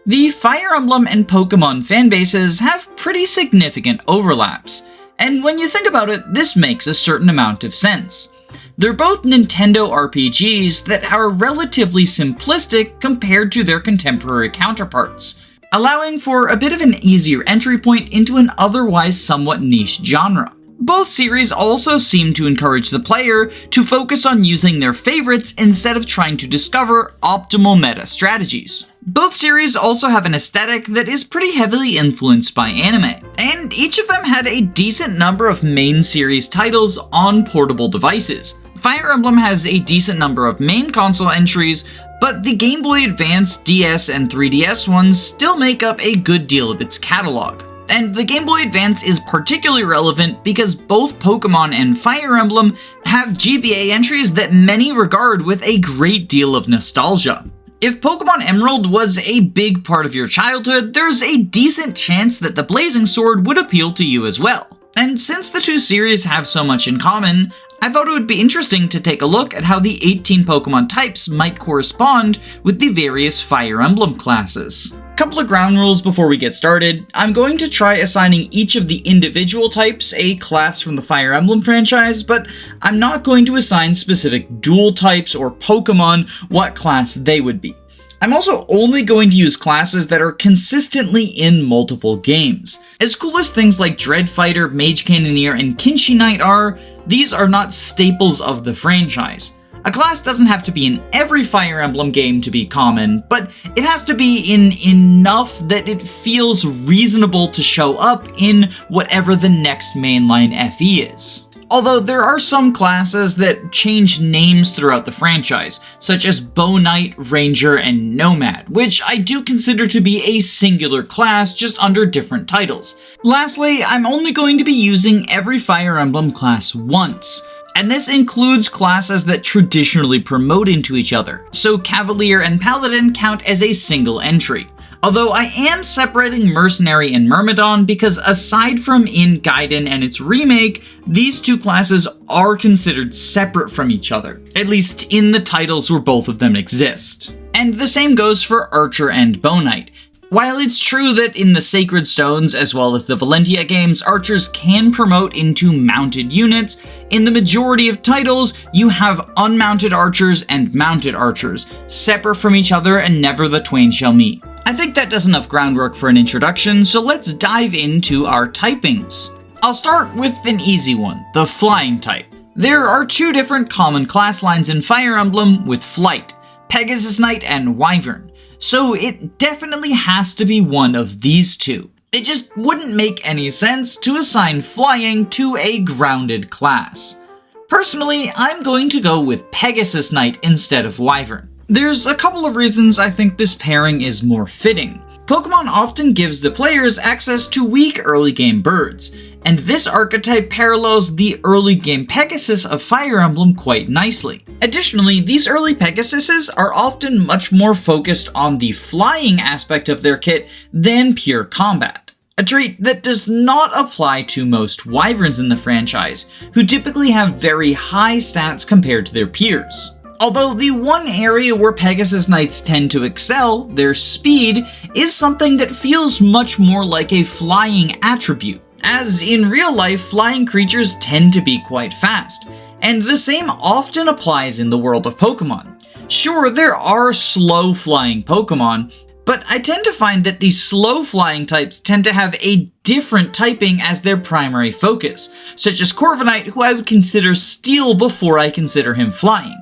The Fire Emblem and Pokémon fanbases have pretty significant overlaps, and when you think about it, this makes a certain amount of sense. They're both Nintendo RPGs that are relatively simplistic compared to their contemporary counterparts, allowing for a bit of an easier entry point into an otherwise somewhat niche genre. Both series also seem to encourage the player to focus on using their favorites instead of trying to discover optimal meta strategies. Both series also have an aesthetic that is pretty heavily influenced by anime, and each of them had a decent number of main series titles on portable devices. Fire Emblem has a decent number of main console entries, but the Game Boy Advance, DS, and 3DS ones still make up a good deal of its catalog. And the Game Boy Advance is particularly relevant because both Pokémon and Fire Emblem have GBA entries that many regard with a great deal of nostalgia. If Pokémon Emerald was a big part of your childhood, there's a decent chance that the Blazing Sword would appeal to you as well. And since the two series have so much in common, I thought it would be interesting to take a look at how the 18 Pokémon types might correspond with the various Fire Emblem classes. Couple of ground rules before we get started. I'm going to try assigning each of the individual types a class from the Fire Emblem franchise, but I'm not going to assign specific dual types or Pokémon what class they would be. I'm also only going to use classes that are consistently in multiple games. As cool as things like Dread Fighter, Mage Cannoneer, and Kinshi Knight are, these are not staples of the franchise. A class doesn't have to be in every Fire Emblem game to be common, but it has to be in enough that it feels reasonable to show up in whatever the next mainline FE is. Although there are some classes that change names throughout the franchise, such as Bow Knight, Ranger, and Nomad, which I do consider to be a singular class just under different titles. Lastly, I'm only going to be using every Fire Emblem class once, and this includes classes that traditionally promote into each other, so Cavalier and Paladin count as a single entry. Although I am separating Mercenary and Myrmidon because aside from in Gaiden and its remake, these two classes are considered separate from each other, at least in the titles where both of them exist. And the same goes for Archer and Bow Knight. While it's true that in the Sacred Stones as well as the Valentia games, archers can promote into mounted units, in the majority of titles you have unmounted archers and mounted archers, separate from each other and never the twain shall meet. I think that does enough groundwork for an introduction, so let's dive into our typings. I'll start with an easy one, the Flying type. There are two different common class lines in Fire Emblem with Flight, Pegasus Knight and Wyvern, so it definitely has to be one of these two. It just wouldn't make any sense to assign Flying to a grounded class. Personally, I'm going to go with Pegasus Knight instead of Wyvern. There's a couple of reasons I think this pairing is more fitting. Pokemon often gives the players access to weak early game birds, and this archetype parallels the early game Pegasus of Fire Emblem quite nicely. Additionally, these early Pegasuses are often much more focused on the flying aspect of their kit than pure combat, a trait that does not apply to most Wyverns in the franchise, who typically have very high stats compared to their peers. Although the one area where Pegasus Knights tend to excel, their speed, is something that feels much more like a flying attribute, as in real life flying creatures tend to be quite fast, and the same often applies in the world of Pokemon. Sure, there are slow flying Pokemon, but I tend to find that the slow flying types tend to have a different typing as their primary focus, such as Corviknight, who I would consider steel before I consider him flying.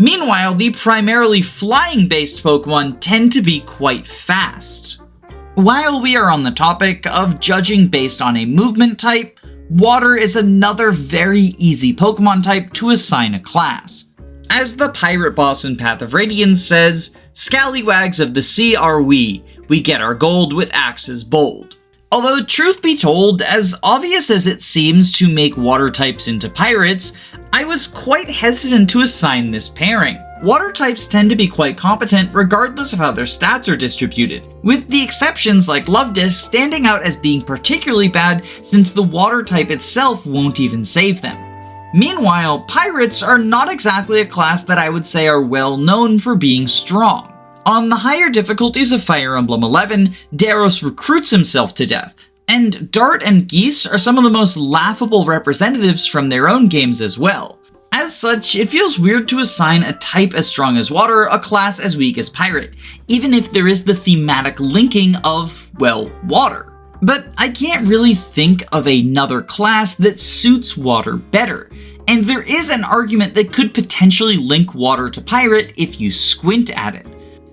Meanwhile, the primarily flying-based Pokemon tend to be quite fast. While we are on the topic of judging based on a movement type, Water is another very easy Pokemon type to assign a class. As the pirate boss in Path of Radiance says, "Scallywags of the sea are we get our gold with axes bold." Although truth be told, as obvious as it seems to make water types into pirates, I was quite hesitant to assign this pairing. Water types tend to be quite competent regardless of how their stats are distributed, with the exceptions like Luvdisc standing out as being particularly bad since the water type itself won't even save them. Meanwhile, pirates are not exactly a class that I would say are well known for being strong. On the higher difficulties of Fire Emblem 11, Daros recruits himself to death, and Dart and Geese are some of the most laughable representatives from their own games as well. As such, it feels weird to assign a type as strong as Water a class as weak as Pirate, even if there is the thematic linking of, well, Water. But I can't really think of another class that suits Water better, and there is an argument that could potentially link Water to Pirate if you squint at it.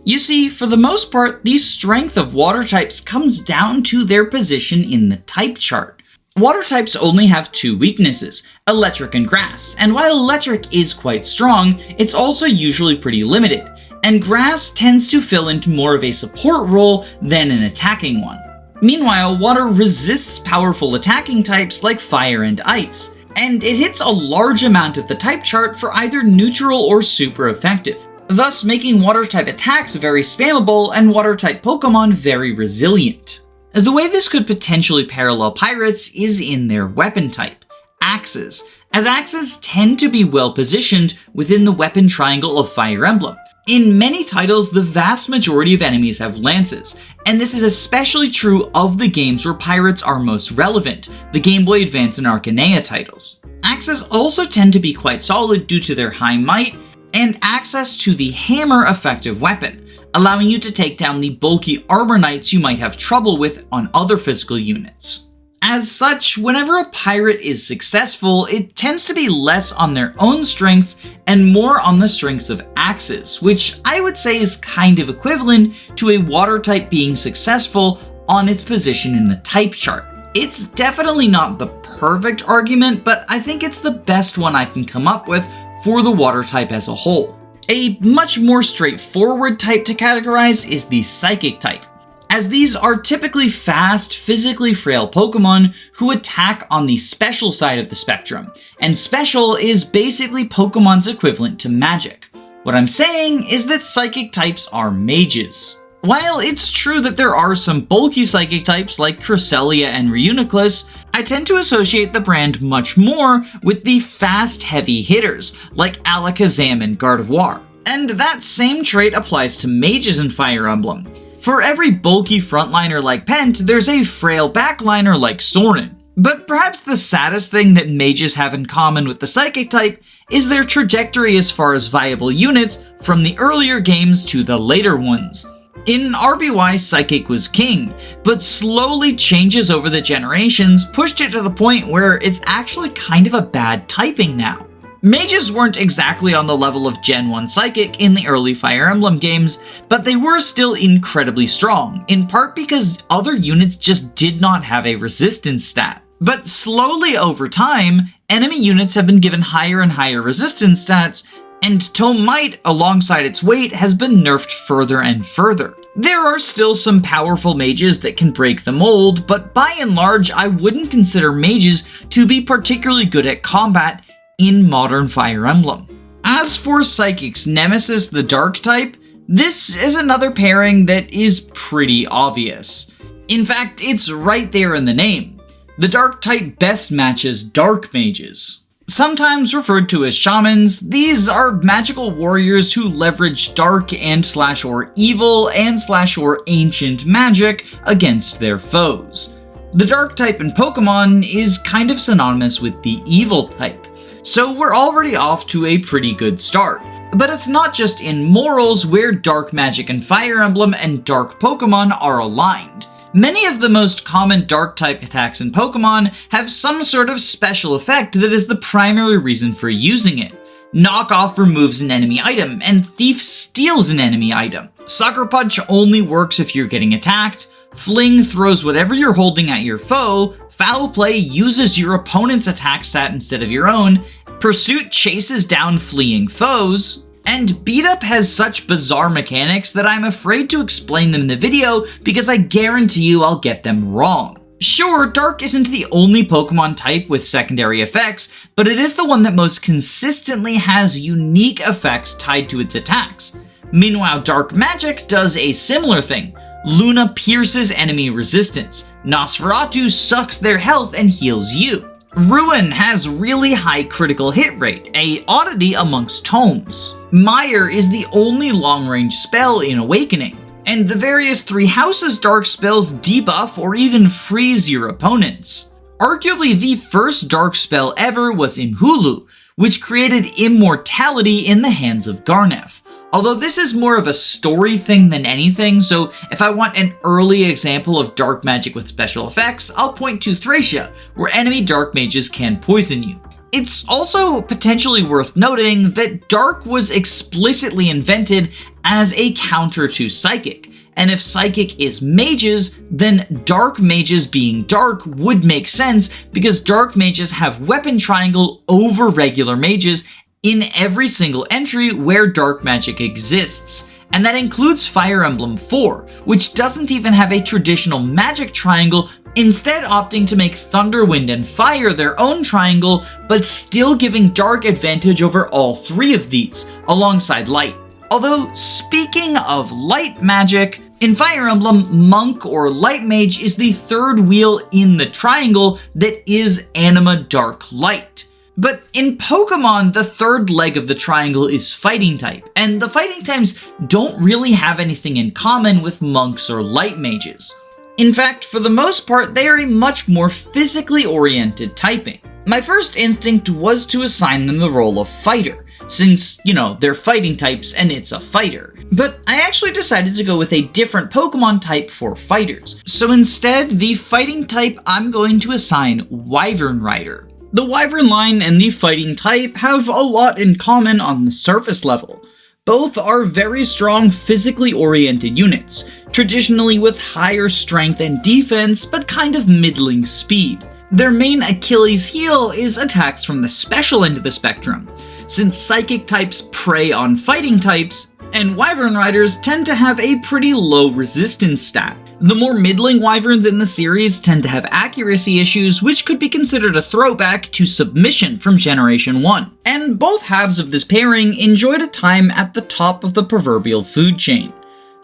You see, for the most part, the strength of water types comes down to their position in the type chart. Water types only have two weaknesses, electric and grass, and while electric is quite strong, it's also usually pretty limited, and grass tends to fill into more of a support role than an attacking one. Meanwhile, water resists powerful attacking types like fire and ice, and it hits a large amount of the type chart for either neutral or super effective, thus making water-type attacks very spammable and water-type Pokémon very resilient. The way this could potentially parallel Pirates is in their weapon type, axes, as axes tend to be well positioned within the weapon triangle of Fire Emblem. In many titles, the vast majority of enemies have lances, and this is especially true of the games where pirates are most relevant, the Game Boy Advance and Arcanea titles. Axes also tend to be quite solid due to their high might and access to the hammer effective weapon, allowing you to take down the bulky armor knights you might have trouble with on other physical units. As such, whenever a pirate is successful, it tends to be less on their own strengths and more on the strengths of axes, which I would say is kind of equivalent to a water type being successful on its position in the type chart. It's definitely not the perfect argument, but I think it's the best one I can come up with for the water type as a whole. A much more straightforward type to categorize is the psychic type, as these are typically fast, physically frail Pokemon who attack on the special side of the spectrum, and special is basically Pokemon's equivalent to magic. What I'm saying is that psychic types are mages. While it's true that there are some bulky psychic types like Cresselia and Reuniclus, I tend to associate the brand much more with the fast, heavy hitters like Alakazam and Gardevoir. And that same trait applies to mages in Fire Emblem. For every bulky frontliner like Pent, there's a frail backliner like Soren. But perhaps the saddest thing that mages have in common with the psychic type is their trajectory as far as viable units from the earlier games to the later ones. In RBY, Psychic was king, but slowly changes over the generations pushed it to the point where it's actually kind of a bad typing now. Mages weren't exactly on the level of Gen 1 Psychic in the early Fire Emblem games, but they were still incredibly strong, in part because other units just did not have a resistance stat. But slowly over time, enemy units have been given higher and higher resistance stats, and Tome Might, alongside its weight, has been nerfed further and further. There are still some powerful mages that can break the mold, but by and large, I wouldn't consider mages to be particularly good at combat in modern Fire Emblem. As for Psychic's nemesis, the Dark type, this is another pairing that is pretty obvious. In fact, it's right there in the name. The Dark type best matches Dark mages. Sometimes referred to as shamans, these are magical warriors who leverage dark and/or evil and/or ancient magic against their foes. The dark type in Pokemon is kind of synonymous with the evil type, so we're already off to a pretty good start. But it's not just in morals where dark magic in Fire Emblem and dark Pokemon are aligned. Many of the most common dark-type attacks in Pokémon have some sort of special effect that is the primary reason for using it. Knockoff removes an enemy item, and Thief steals an enemy item. Sucker Punch only works if you're getting attacked. Fling throws whatever you're holding at your foe. Foul Play uses your opponent's attack stat instead of your own. Pursuit chases down fleeing foes. And Beat Up has such bizarre mechanics that I'm afraid to explain them in the video because I guarantee you I'll get them wrong. Sure, Dark isn't the only Pokemon type with secondary effects, but it is the one that most consistently has unique effects tied to its attacks. Meanwhile, Dark Magic does a similar thing. Luna pierces enemy resistance. Nosferatu sucks their health and heals you. Ruin has really high critical hit rate, a oddity amongst tomes. Mire is the only long-range spell in Awakening, and the various Three Houses dark spells debuff or even freeze your opponents. Arguably the first dark spell ever was Imhulu, which created immortality in the hands of Garneth. Although this is more of a story thing than anything, so if I want an early example of dark magic with special effects, I'll point to Thracia, where enemy dark mages can poison you. It's also potentially worth noting that Dark was explicitly invented as a counter to Psychic, and if Psychic is mages, then Dark mages being dark would make sense because Dark mages have weapon triangle over regular mages in every single entry where dark magic exists. And that includes Fire Emblem 4, which doesn't even have a traditional magic triangle, instead opting to make Thunder, Wind, and Fire their own triangle, but still giving Dark advantage over all three of these, alongside Light. Although, speaking of light magic, in Fire Emblem, Monk or Light Mage is the third wheel in the triangle that is Anima Dark Light. But in Pokémon, the third leg of the triangle is Fighting type, and the Fighting types don't really have anything in common with Monks or Light Mages. In fact, for the most part, they are a much more physically oriented typing. My first instinct was to assign them the role of Fighter, since, they're Fighting types and it's a fighter. But I actually decided to go with a different Pokémon type for fighters. So instead, the Fighting type I'm going to assign Wyvern Rider. The Wyvern line and the Fighting type have a lot in common on the surface level. Both are very strong physically oriented units, traditionally with higher strength and defense but kind of middling speed. Their main Achilles heel is attacks from the special end of the spectrum, since Psychic types prey on Fighting types, and Wyvern Riders tend to have a pretty low resistance stat. The more middling Wyverns in the series tend to have accuracy issues, which could be considered a throwback to Submission from Generation 1. And both halves of this pairing enjoyed a time at the top of the proverbial food chain.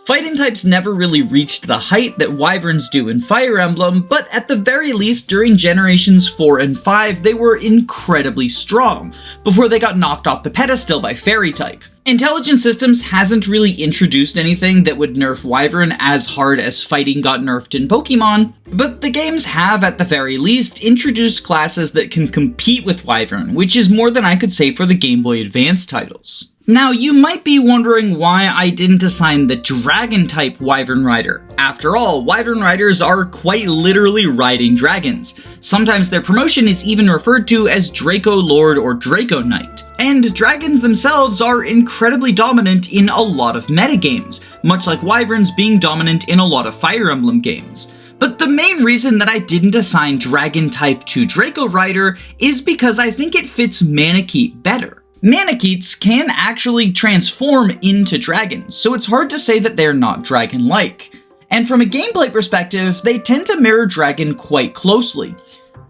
Fighting types never really reached the height that Wyverns do in Fire Emblem, but at the very least during Generations 4 and 5 they were incredibly strong, before they got knocked off the pedestal by Fairy type. Intelligent Systems hasn't really introduced anything that would nerf Wyvern as hard as Fighting got nerfed in Pokémon, but the games have at the very least introduced classes that can compete with Wyvern, which is more than I could say for the Game Boy Advance titles. Now, you might be wondering why I didn't assign the Dragon-type Wyvern Rider. After all, Wyvern Riders are quite literally riding dragons. Sometimes their promotion is even referred to as Draco Lord or Draco Knight. And dragons themselves are incredibly dominant in a lot of metagames, much like Wyverns being dominant in a lot of Fire Emblem games. But the main reason that I didn't assign Dragon-type to Draco Rider is because I think it fits Manakete better. Manaketes can actually transform into dragons, so it's hard to say that they're not dragon-like. And from a gameplay perspective, they tend to mirror dragon quite closely.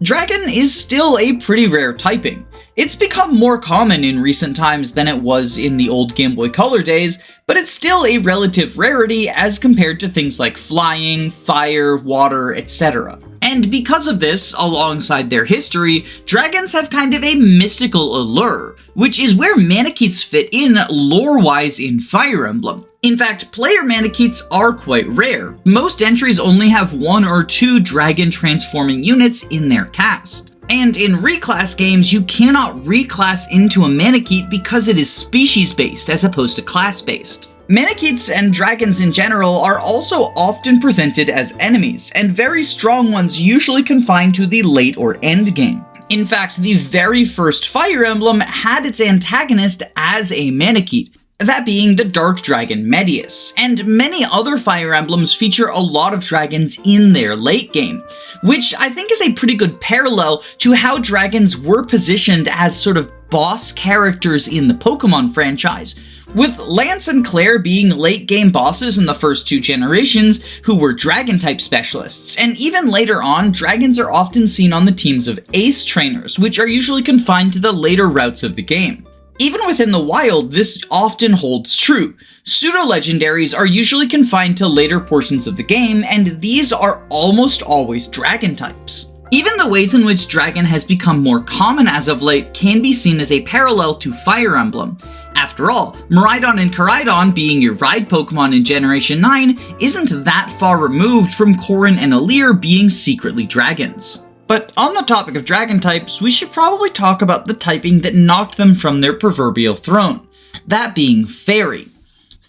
Dragon is still a pretty rare typing. It's become more common in recent times than it was in the old Game Boy Color days, but it's still a relative rarity as compared to things like flying, fire, water, etc. And because of this, alongside their history, dragons have kind of a mystical allure, which is where Manaketes fit in lore-wise in Fire Emblem. In fact, player Manaketes are quite rare. Most entries only have 1 or 2 dragon transforming units in their cast. And in reclass games, you cannot reclass into a Manakete because it is species-based as opposed to class-based. Manaketes and dragons in general are also often presented as enemies, and very strong ones usually confined to the late or end game. In fact, the very first Fire Emblem had its antagonist as a Manakete, that being the Dark Dragon Medius, and many other Fire Emblems feature a lot of dragons in their late game, which I think is a pretty good parallel to how dragons were positioned as sort of boss characters in the Pokémon franchise, with Lance and Claire being late game bosses in the first 2 generations who were dragon type specialists, and even later on, dragons are often seen on the teams of ace trainers, which are usually confined to the later routes of the game. Even within the wild, this often holds true. Pseudo-legendaries are usually confined to later portions of the game, and these are almost always dragon types. Even the ways in which Dragon has become more common as of late can be seen as a parallel to Fire Emblem. After all, Miraidon and Koraidon being your ride Pokemon in Generation 9 isn't that far removed from Corrin and Alear being secretly dragons. But on the topic of dragon types, we should probably talk about the typing that knocked them from their proverbial throne, that being Fairy.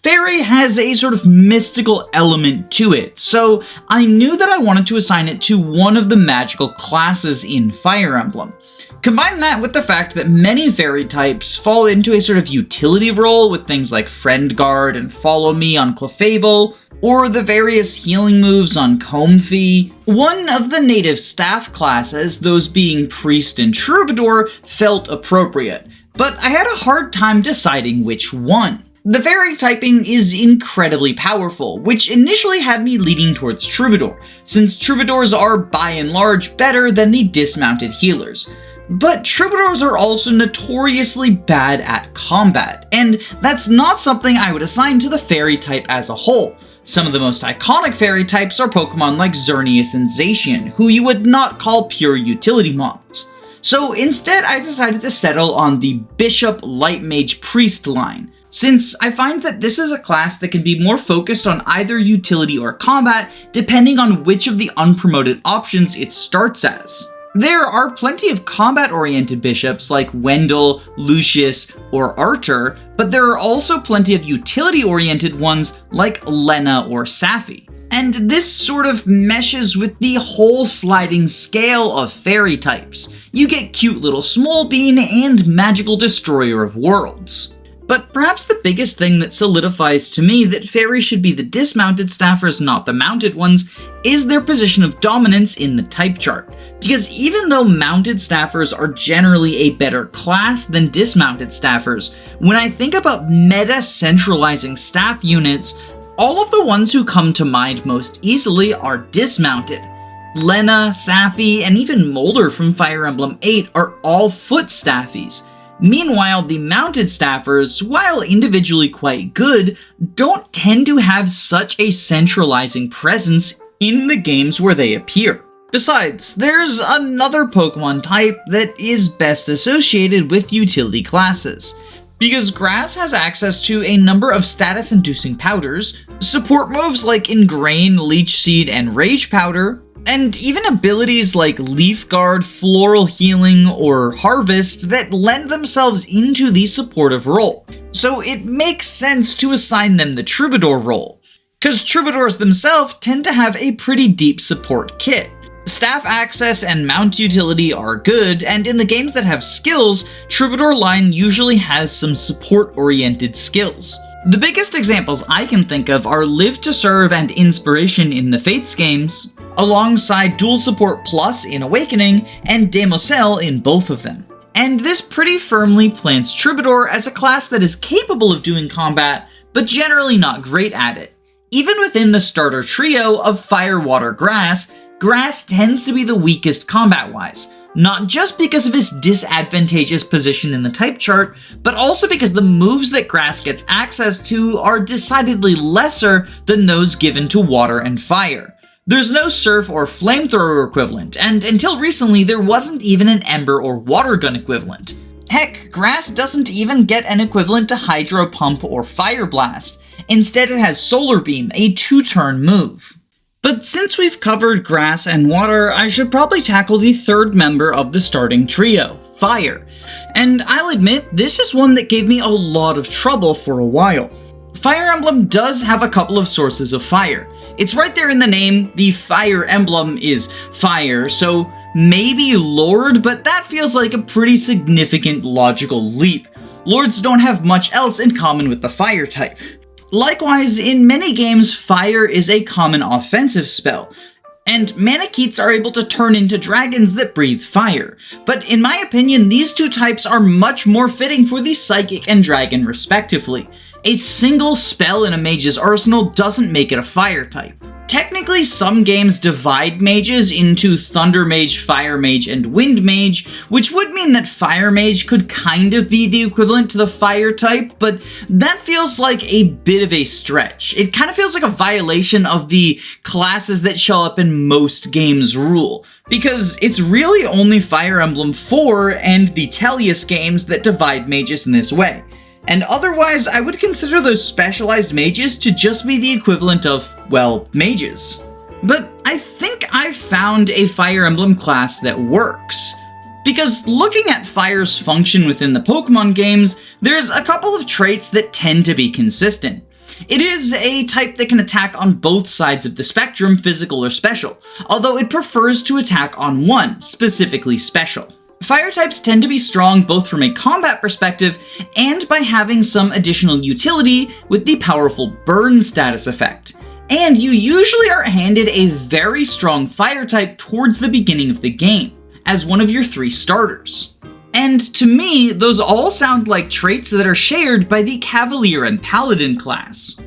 Fairy has a sort of mystical element to it, so I knew that I wanted to assign it to one of the magical classes in Fire Emblem. Combine that with the fact that many fairy types fall into a sort of utility role with things like Friend Guard and Follow Me on Clefable, or the various healing moves on Comfey. One of the native staff classes, those being Priest and Troubadour, felt appropriate, but I had a hard time deciding which one. The fairy typing is incredibly powerful, which initially had me leaning towards Troubadour, since Troubadours are by and large better than the dismounted healers. But Troubadours are also notoriously bad at combat, and that's not something I would assign to the fairy type as a whole. Some of the most iconic fairy types are Pokemon like Xerneas and Zacian, who you would not call pure utility mons. So instead I decided to settle on the Bishop Light Mage Priest line, since I find that this is a class that can be more focused on either utility or combat depending on which of the unpromoted options it starts as. There are plenty of combat-oriented bishops like Wendell, Lucius, or Archer, but there are also plenty of utility-oriented ones like Lena or Safi. And this sort of meshes with the whole sliding scale of fairy types. You get cute little Smolbean and Magical Destroyer of Worlds. But perhaps the biggest thing that solidifies to me that fairy should be the dismounted staffers, not the mounted ones, is their position of dominance in the type chart. Because even though mounted staffers are generally a better class than dismounted staffers, when I think about meta-centralizing staff units, all of the ones who come to mind most easily are dismounted. Lena, Safi, and even Molder from Fire Emblem 8 are all foot staffies. Meanwhile, the mounted staffers, while individually quite good, don't tend to have such a centralizing presence in the games where they appear. Besides, there's another Pokemon type that is best associated with utility classes. Because Grass has access to a number of status-inducing powders, support moves like Ingrain, Leech Seed, and Rage Powder, and even abilities like Leaf Guard, Floral Healing, or Harvest that lend themselves into the supportive role. So it makes sense to assign them the Troubadour role, because Troubadours themselves tend to have a pretty deep support kit. Staff access and mount utility are good, and in the games that have skills, Troubadour line usually has some support-oriented skills. The biggest examples I can think of are Live to Serve and Inspiration in the Fates games, alongside Dual Support Plus in Awakening, and Demoiselle in both of them. And this pretty firmly plants Troubadour as a class that is capable of doing combat, but generally not great at it. Even within the starter trio of Fire, Water, Grass, Grass tends to be the weakest combat-wise, not just because of its disadvantageous position in the type chart, but also because the moves that Grass gets access to are decidedly lesser than those given to Water and Fire. There's no Surf or Flamethrower equivalent, and until recently there wasn't even an Ember or Water Gun equivalent. Heck, Grass doesn't even get an equivalent to Hydro Pump or Fire Blast. Instead it has Solar Beam, a 2-turn move. But since we've covered Grass and Water, I should probably tackle the third member of the starting trio, Fire. And I'll admit, this is one that gave me a lot of trouble for a while. Fire Emblem does have a couple of sources of fire. It's right there in the name, the Fire Emblem is fire, so maybe Lord, but that feels like a pretty significant logical leap. Lords don't have much else in common with the fire type. Likewise, in many games, fire is a common offensive spell, and Manakets are able to turn into dragons that breathe fire. But in my opinion, these two types are much more fitting for the Psychic and Dragon respectively. A single spell in a mage's arsenal doesn't make it a fire type. Technically, some games divide mages into Thunder Mage, Fire Mage, and Wind Mage, which would mean that Fire Mage could kind of be the equivalent to the fire type, but that feels like a bit of a stretch. It kind of feels like a violation of the classes that show up in most games rule, because it's really only Fire Emblem 4 and the Tellius games that divide mages in this way. And otherwise, I would consider those specialized mages to just be the equivalent of, well, mages. But I think I've found a Fire Emblem class that works. Because looking at Fire's function within the Pokémon games, there's a couple of traits that tend to be consistent. It is a type that can attack on both sides of the spectrum, physical or special, although it prefers to attack on one, specifically special. Fire types tend to be strong both from a combat perspective and by having some additional utility with the powerful burn status effect. And you usually are handed a very strong fire type towards the beginning of the game, as one of your 3 starters. And to me, those all sound like traits that are shared by the Cavalier and Paladin class.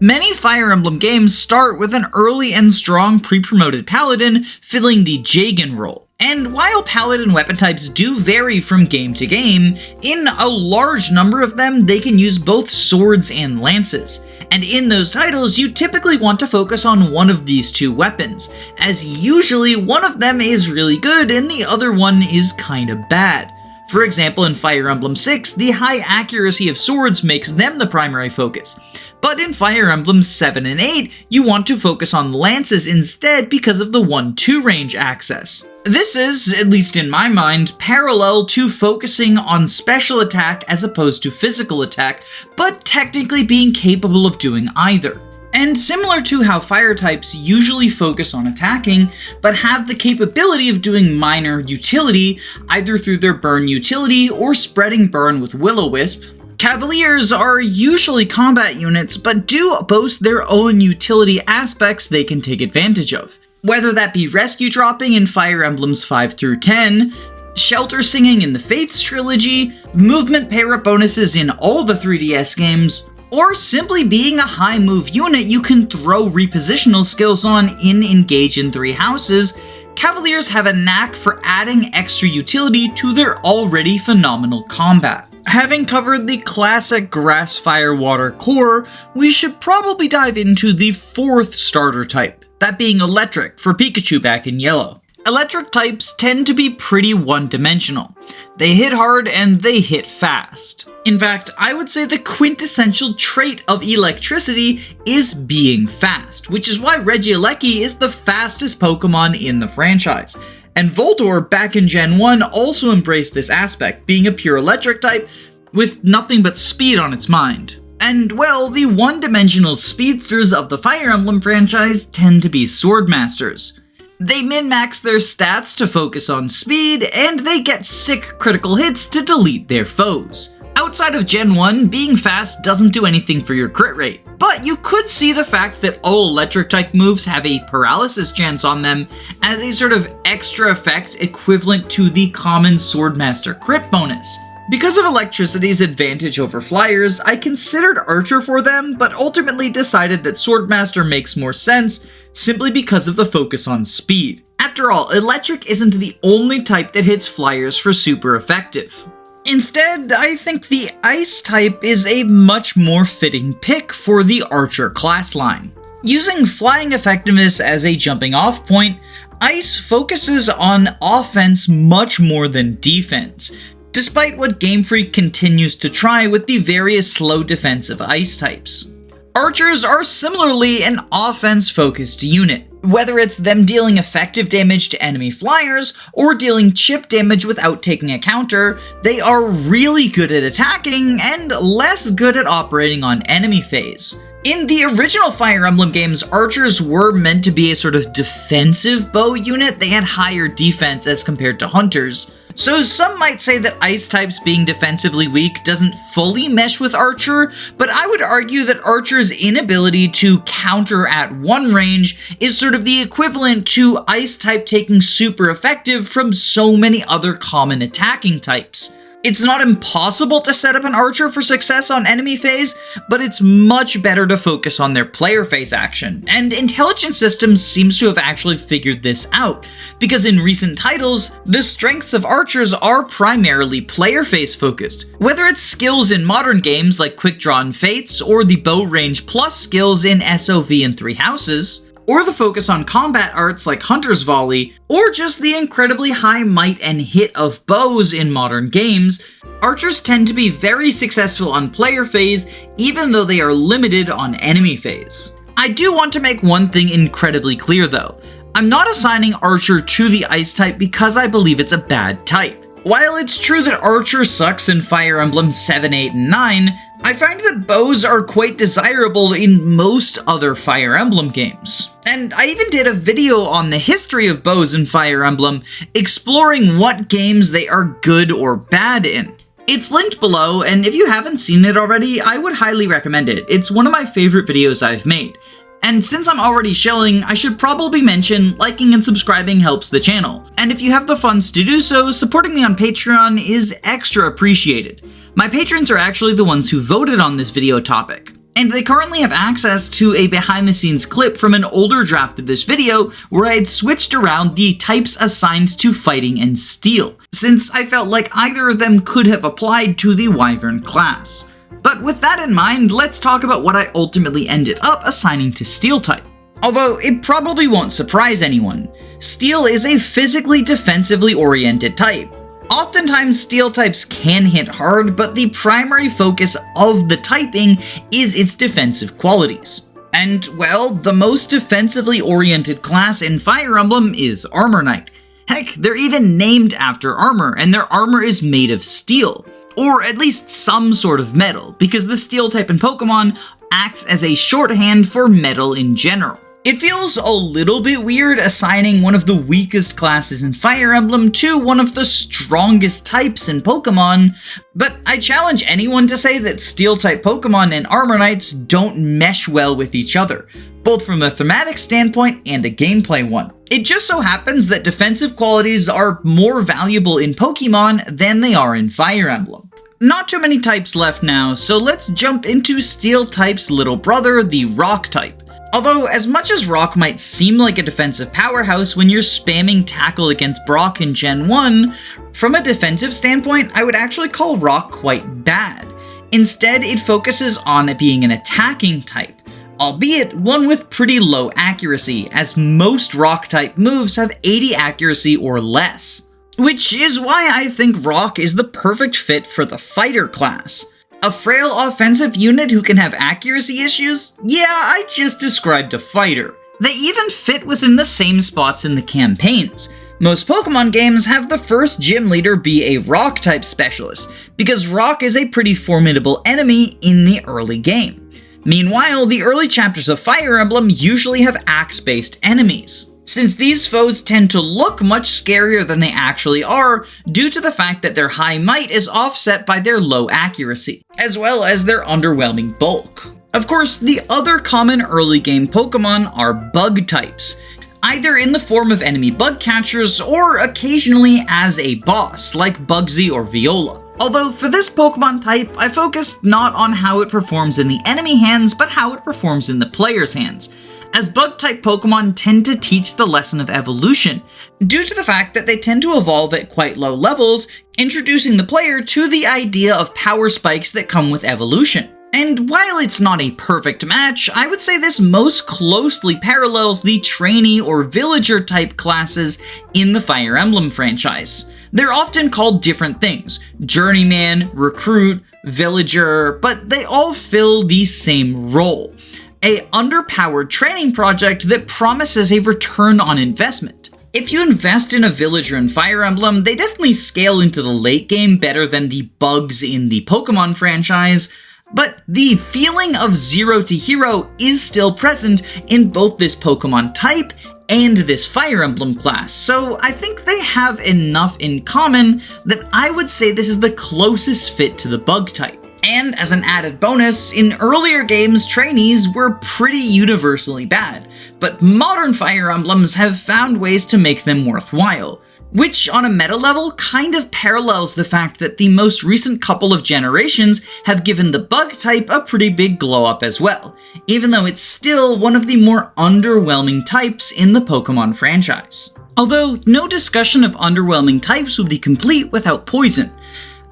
Many Fire Emblem games start with an early and strong pre-promoted Paladin filling the Jagan role. And while Paladin weapon types do vary from game to game, in a large number of them they can use both swords and lances. And in those titles, you typically want to focus on one of these 2 weapons, as usually one of them is really good and the other one is kinda bad. For example, in Fire Emblem 6, the high accuracy of swords makes them the primary focus. But in Fire Emblem 7 and 8, you want to focus on lances instead because of the 1-2 range access. This is, at least in my mind, parallel to focusing on special attack as opposed to physical attack, but technically being capable of doing either. And similar to how fire types usually focus on attacking, but have the capability of doing minor utility, either through their burn utility or spreading burn with Will-O-Wisp, Cavaliers are usually combat units, but do boast their own utility aspects they can take advantage of. Whether that be rescue dropping in Fire Emblems 5 through 10, shelter singing in the Fates trilogy, movement para bonuses in all the 3DS games, or simply being a high move unit you can throw repositional skills on in Engage in 3 Houses, Cavaliers have a knack for adding extra utility to their already phenomenal combat. Having covered the classic grass, fire, water core, we should probably dive into the 4th starter type, that being electric for Pikachu back in Yellow. Electric types tend to be pretty one-dimensional. They hit hard and they hit fast. In fact, I would say the quintessential trait of electricity is being fast, which is why Regieleki is the fastest Pokemon in the franchise. And Voltorb back in Gen 1 also embraced this aspect, being a pure electric type with nothing but speed on its mind. And well, the one-dimensional speedsters of the Fire Emblem franchise tend to be Swordmasters. They min-max their stats to focus on speed, and they get sick critical hits to delete their foes. Outside of Gen 1, being fast doesn't do anything for your crit rate, but you could see the fact that all electric type moves have a paralysis chance on them as a sort of extra effect equivalent to the common Swordmaster crit bonus. Because of electricity's advantage over flyers, I considered Archer for them, but ultimately decided that Swordmaster makes more sense simply because of the focus on speed. After all, electric isn't the only type that hits flyers for super effective. Instead, I think the Ice type is a much more fitting pick for the Archer class line. Using flying effectiveness as a jumping off point, Ice focuses on offense much more than defense, despite what Game Freak continues to try with the various slow defensive Ice types. Archers are similarly an offense-focused unit, whether it's them dealing effective damage to enemy flyers or dealing chip damage without taking a counter. They are really good at attacking and less good at operating on enemy phase. In the original Fire Emblem games, archers were meant to be a sort of defensive bow unit. They had higher defense as compared to hunters. So some might say that Ice types being defensively weak doesn't fully mesh with Archer, but I would argue that Archer's inability to counter at one range is sort of the equivalent to Ice type taking super effective from so many other common attacking types. It's not impossible to set up an archer for success on enemy phase, but it's much better to focus on their player phase action, and Intelligent Systems seems to have actually figured this out, because in recent titles, the strengths of archers are primarily player phase focused. Whether it's skills in modern games like Quick Draw and Fates, or the bow range plus skills in SOV and Three Houses, or the focus on combat arts like Hunter's Volley, or just the incredibly high might and hit of bows in modern games, archers tend to be very successful on player phase, even though they are limited on enemy phase. I do want to make one thing incredibly clear though. I'm not assigning Archer to the Ice type because I believe it's a bad type. While it's true that Archer sucks in Fire Emblem 7, 8, and 9, I find that bows are quite desirable in most other Fire Emblem games. And I even did a video on the history of bows in Fire Emblem, exploring what games they are good or bad in. It's linked below, and if you haven't seen it already, I would highly recommend it. It's one of my favorite videos I've made. And since I'm already shilling, I should probably mention liking and subscribing helps the channel. And if you have the funds to do so, supporting me on Patreon is extra appreciated. My patrons are actually the ones who voted on this video topic, and they currently have access to a behind the scenes clip from an older draft of this video where I had switched around the types assigned to fighting and steel, since I felt like either of them could have applied to the Wyvern class. But with that in mind, let's talk about what I ultimately ended up assigning to Steel type. Although it probably won't surprise anyone, Steel is a physically defensively oriented type. Oftentimes Steel types can hit hard, but the primary focus of the typing is its defensive qualities. And well, the most defensively oriented class in Fire Emblem is Armor Knight. Heck, they're even named after armor, and their armor is made of steel. Or at least some sort of metal, because the Steel type in Pokémon acts as a shorthand for metal in general. It feels a little bit weird assigning one of the weakest classes in Fire Emblem to one of the strongest types in Pokémon, but I challenge anyone to say that Steel type Pokémon and Armor Knights don't mesh well with each other, both from a thematic standpoint and a gameplay one. It just so happens that defensive qualities are more valuable in Pokémon than they are in Fire Emblem. Not too many types left now, so let's jump into Steel type's little brother, the Rock type. Although, as much as Rock might seem like a defensive powerhouse when you're spamming tackle against Brock in Gen 1, from a defensive standpoint, I would actually call Rock quite bad. Instead, it focuses on it being an attacking type, albeit one with pretty low accuracy, as most Rock-type moves have 80 accuracy or less. Which is why I think Rock is the perfect fit for the fighter class. A frail offensive unit who can have accuracy issues? Yeah, I just described a fighter. They even fit within the same spots in the campaigns. Most Pokemon games have the first gym leader be a Rock-type specialist, because Rock is a pretty formidable enemy in the early game. Meanwhile, the early chapters of Fire Emblem usually have axe-based enemies, since these foes tend to look much scarier than they actually are due to the fact that their high might is offset by their low accuracy, as well as their underwhelming bulk. Of course, the other common early game Pokemon are bug types, either in the form of enemy bug catchers or occasionally as a boss, like Bugsy or Viola. Although for this Pokemon type, I focused not on how it performs in the enemy hands, but how it performs in the player's hands, as bug-type Pokemon tend to teach the lesson of evolution, due to the fact that they tend to evolve at quite low levels, introducing the player to the idea of power spikes that come with evolution. And while it's not a perfect match, I would say this most closely parallels the trainee or villager type classes in the Fire Emblem franchise. They're often called different things: journeyman, recruit, villager, but they all fill the same role. A underpowered training project that promises a return on investment. If you invest in a villager in Fire Emblem, they definitely scale into the late game better than the bugs in the Pokemon franchise, but the feeling of zero to hero is still present in both this Pokemon type and this Fire Emblem class, so I think they have enough in common that I would say this is the closest fit to the bug type. And as an added bonus, in earlier games, trainees were pretty universally bad, but modern Fire Emblems have found ways to make them worthwhile. which on a meta level kind of parallels the fact that the most recent couple of generations have given the bug type a pretty big glow up as well, even though it's still one of the more underwhelming types in the Pokémon franchise. Although no discussion of underwhelming types would be complete without Poison,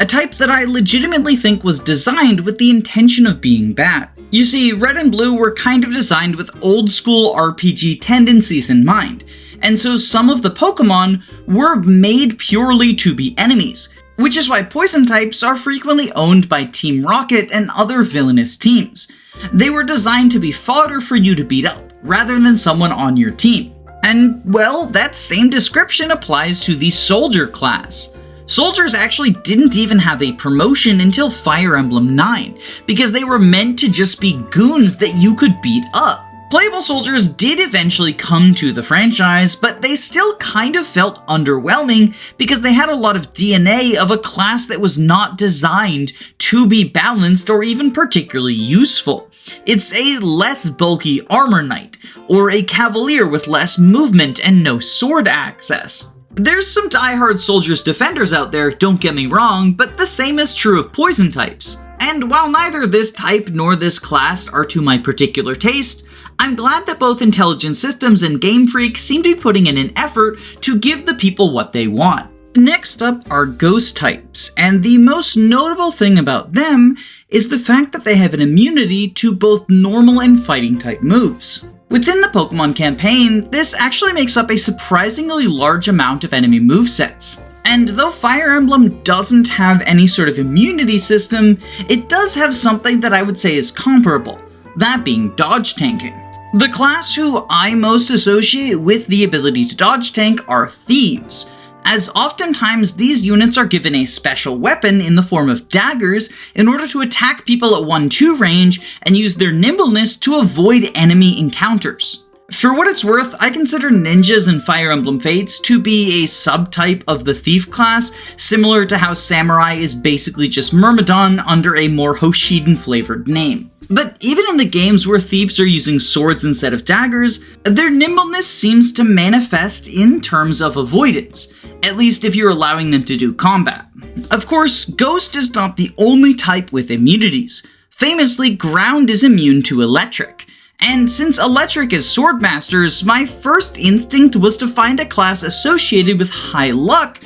a type that I legitimately think was designed with the intention of being bad. You see, Red and Blue were kind of designed with old school RPG tendencies in mind, and so some of the Pokémon were made purely to be enemies, which is why Poison types are frequently owned by Team Rocket and other villainous teams. They were designed to be fodder for you to beat up, rather than someone on your team. And, well, that same description applies to the Soldier class. Soldiers actually didn't even have a promotion until Fire Emblem 9, because they were meant to just be goons that you could beat up. Playable soldiers did eventually come to the franchise, but they still kind of felt underwhelming because they had a lot of DNA of a class that was not designed to be balanced or even particularly useful. It's a less bulky armor knight, or a cavalier with less movement and no sword access. There's some diehard soldiers defenders out there, don't get me wrong, but the same is true of poison types. And while neither this type nor this class are to my particular taste, I'm glad that both Intelligent Systems and Game Freak seem to be putting in an effort to give the people what they want. Next up are ghost types, and the most notable thing about them is the fact that they have an immunity to both normal and fighting type moves. Within the Pokemon campaign, this actually makes up a surprisingly large amount of enemy movesets. And though Fire Emblem doesn't have any sort of immunity system, it does have something that I would say is comparable, that being dodge tanking. The class who I most associate with the ability to dodge tank are thieves, as oftentimes these units are given a special weapon in the form of daggers in order to attack people at 1-2 range and use their nimbleness to avoid enemy encounters. For what it's worth, I consider ninjas in Fire Emblem Fates to be a subtype of the thief class, similar to how samurai is basically just Myrmidon under a more Hoshiden flavored name. But even in the games where thieves are using swords instead of daggers, their nimbleness seems to manifest in terms of avoidance, at least if you're allowing them to do combat. Of course, Ghost is not the only type with immunities. Famously, Ground is immune to electric. And since electric is Swordmasters, my first instinct was to find a class associated with high luck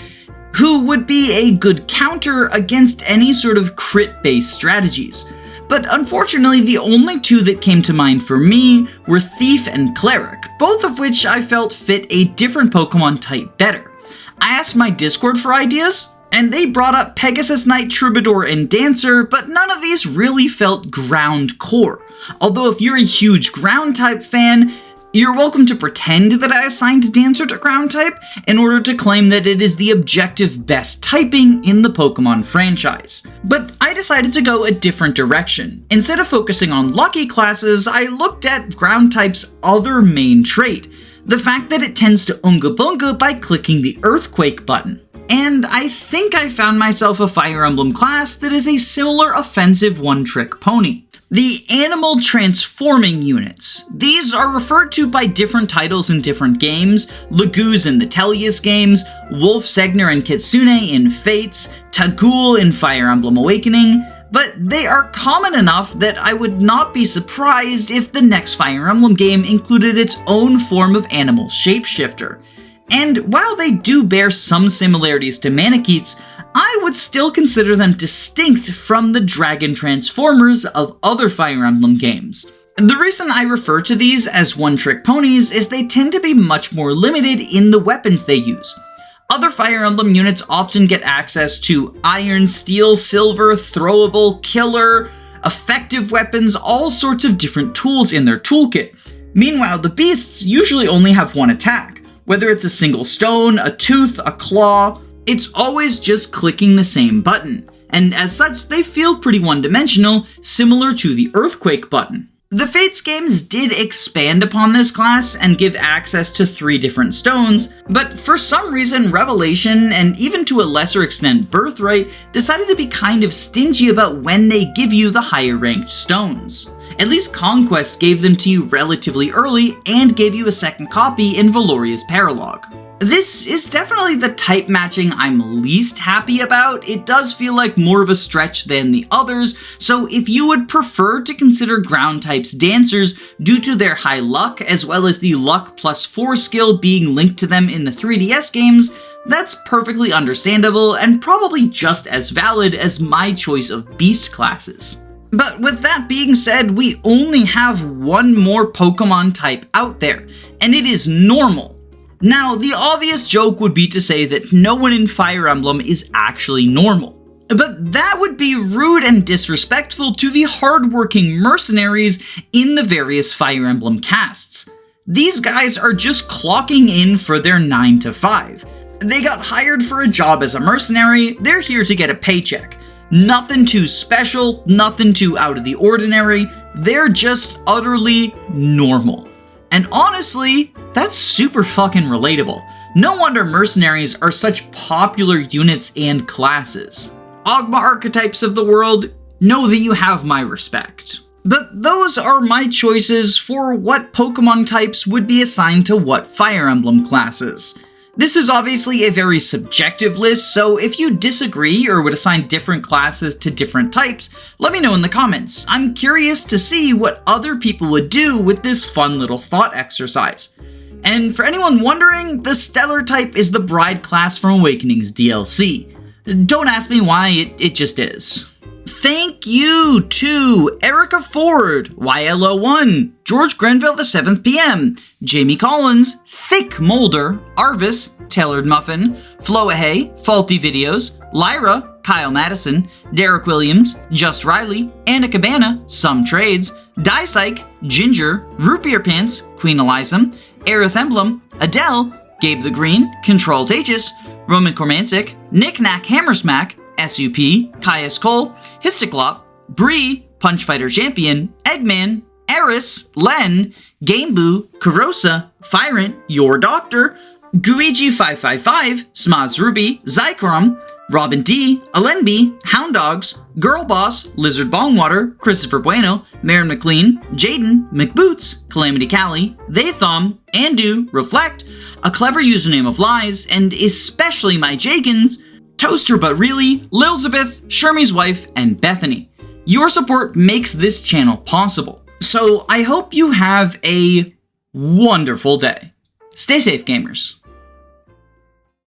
who would be a good counter against any sort of crit-based strategies. But unfortunately, the only two that came to mind for me were Thief and Cleric, both of which I felt fit a different Pokemon type better. I asked my Discord for ideas, and they brought up Pegasus Knight, Troubadour, and Dancer, but none of these really felt ground core. Although if you're a huge ground type fan, you're welcome to pretend that I assigned Dancer to ground type in order to claim that it is the objective best typing in the Pokemon franchise. But I decided to go a different direction. Instead of focusing on lucky classes, I looked at ground type's other main trait, the fact that it tends to Unga Bunga by clicking the Earthquake button. And I think I found myself a Fire Emblem class that is a similar offensive one-trick pony. The Animal Transforming Units. These are referred to by different titles in different games: Laguz in the Tellius games, Wolf Segner and Kitsune in Fates, Tagul in Fire Emblem Awakening, but they are common enough that I would not be surprised if the next Fire Emblem game included its own form of animal shapeshifter. And while they do bear some similarities to Manakets, I would still consider them distinct from the Dragon Transformers of other Fire Emblem games. The reason I refer to these as one-trick ponies is they tend to be much more limited in the weapons they use. Other Fire Emblem units often get access to iron, steel, silver, throwable, killer, effective weapons, all sorts of different tools in their toolkit. Meanwhile, the beasts usually only have one attack. Whether it's a single stone, a tooth, a claw, it's always just clicking the same button, and as such they feel pretty one-dimensional, similar to the Earthquake button. The Fates games did expand upon this class and give access to 3 different stones, but for some reason Revelation, and even to a lesser extent Birthright, decided to be kind of stingy about when they give you the higher ranked stones. At least Conquest gave them to you relatively early and gave you a second copy in Valoria's Paralogue. This is definitely the type matching I'm least happy about. It does feel like more of a stretch than the others, so if you would prefer to consider ground types dancers due to their high luck, as well as the luck plus 4 skill being linked to them in the 3DS games, that's perfectly understandable and probably just as valid as my choice of beast classes. But with that being said, we only have one more Pokemon type out there, and it is normal. Now, the obvious joke would be to say that no one in Fire Emblem is actually normal. But that would be rude and disrespectful to the hardworking mercenaries in the various Fire Emblem casts. These guys are just clocking in for their 9 to 5. They got hired for a job as a mercenary, they're here to get a paycheck. Nothing too special, nothing too out of the ordinary, they're just utterly normal. And honestly, that's super fucking relatable. No wonder mercenaries are such popular units and classes. Ogma archetypes of the world, know that you have my respect. But those are my choices for what Pokemon types would be assigned to what Fire Emblem classes. This is obviously a very subjective list, so if you disagree or would assign different classes to different types, let me know in the comments. I'm curious to see what other people would do with this fun little thought exercise. And for anyone wondering, the Stellar type is the Bride class from Awakening's DLC. Don't ask me why, it just is. Thank you to Erica Ford, YLO1, George Grenville the 7th PM, Jamie Collins, Thick Molder, Arvis, Tailored Muffin, Floahay, Faulty Videos, Lyra, Kyle Madison, Derek Williams, Just Riley, Anna Cabana, Some Trades, Dysike, Ginger, Root Beer Pants, Queen Eliza, Aerith Emblem, Adele, Gabe the Green, Controlled Aegis, Roman Kormancic, Nick Knack Hammersmack, SUP, Caius Cole, Histiklop, Bree, Punchfighter Champion, Eggman, Eris, Len, Gameboo, Karosa, Fyrant, Your Doctor, Guiji555, Smaz Ruby, Zycrom, Robin D, Alenby, Hound Dogs, Girl Boss, Lizard Bongwater, Christopher Bueno, Marin McLean, Jaden, McBoots, Calamity Callie, They Thumb, Andu, Reflect, A Clever Username of Lies, and especially my Jagans, Toaster But Really, Lilzabeth, Shermie's Wife, and Bethany. Your support makes this channel possible. So I hope you have a wonderful day. Stay safe, gamers.